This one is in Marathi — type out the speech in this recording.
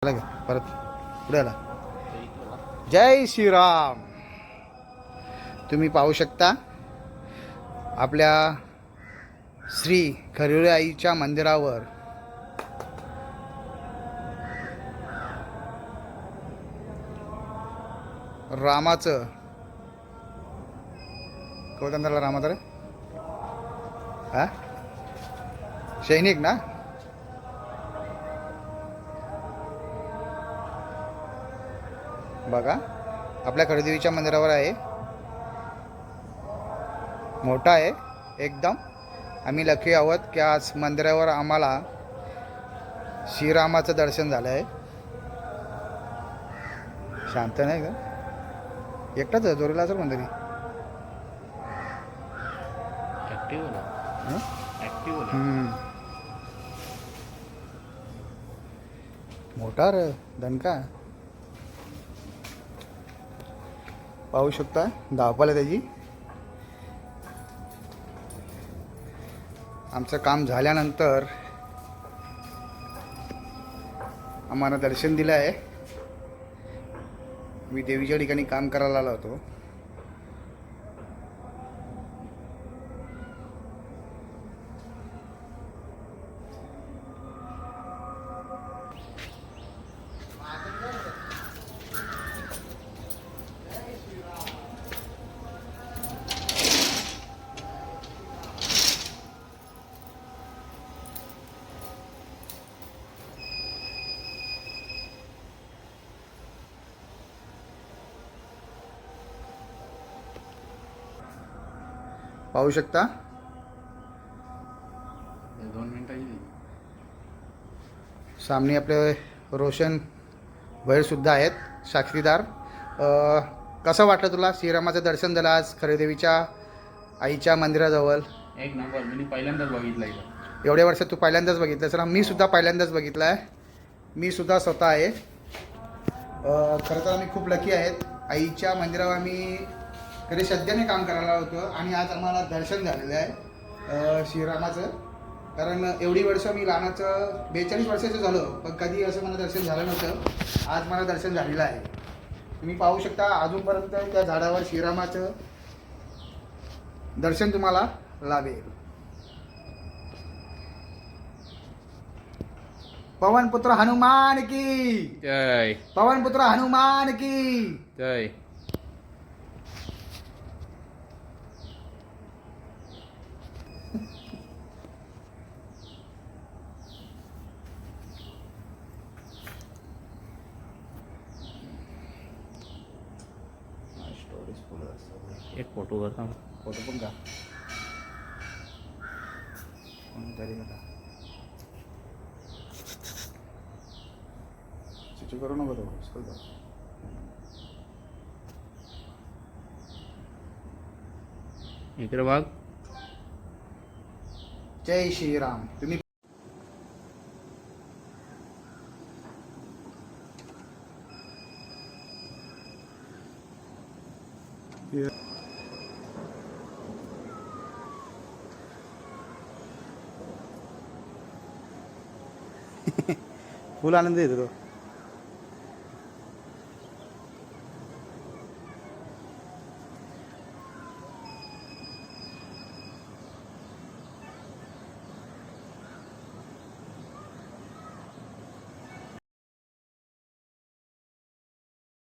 आला का परत पुढे आला. जय श्रीराम. तुम्ही पाहू शकता आपल्या श्री खरिवळे आईच्या मंदिरावर रामाचं कवतंत्राला रामाचं रे हा सैनिक ना बघा आपल्या खडदेवीच्या मंदिरावर आहे. मोठा आहे एकदम. आम्ही लकी आहोत की आज मंदिरावर आम्हाला श्रीरामाचं दर्शन झालं आहे. शांत नाही का एकटाच आहे जोरीला असेल मंदिरी मोठा रे दणका पाहू शकता. धावपळ आहे त्याची. आमचं काम झाल्यानंतर आम्हाला दर्शन दिलं आहे. मी देवीच्या ठिकाणी काम करायला आलो होतो. पाहू शकता 2 मिनिटाची सामने आपले रोशन भैरसुद्धा आहेत साक्षीदार. कसं वाटलं तुला श्रीरामाचं दर्शन झालं आज खरेदेवीच्या आईच्या मंदिराजवळ? एक नंबर. मी पहिल्यांदाच बघितलं इथं. एवढ्या वर्षात तू पहिल्यांदाच बघितलं सर? मी सुद्धा पहिल्यांदाच बघितलं आहे. मी सुद्धा स्वतः आहे. खरं तर आम्ही खूप लकी आहेत. आईच्या मंदिरावर आम्ही कधी श्रद्धेने काम करायला होतो आणि आज आम्हाला दर्शन झालेलं आहे श्रीरामाचं. कारण एवढी वर्ष मी लहानाचं 42 वर्षाचं झालो पण कधी असं मला दर्शन झालं नव्हतं. आज मला दर्शन झालेलं आहे. तुम्ही पाहू शकता अजूनपर्यंत त्या झाडावर श्रीरामाचं दर्शन तुम्हाला लाभेल. पवनपुत्र हनुमान की जय. पवनपुत्र हनुमान की जय. एक फोटो करता. फोटो पण का कोणतरी चिठी करू नको तो. इकडे बघ. जय श्रीराम. तुम्ही फुल आनंद येतो तो.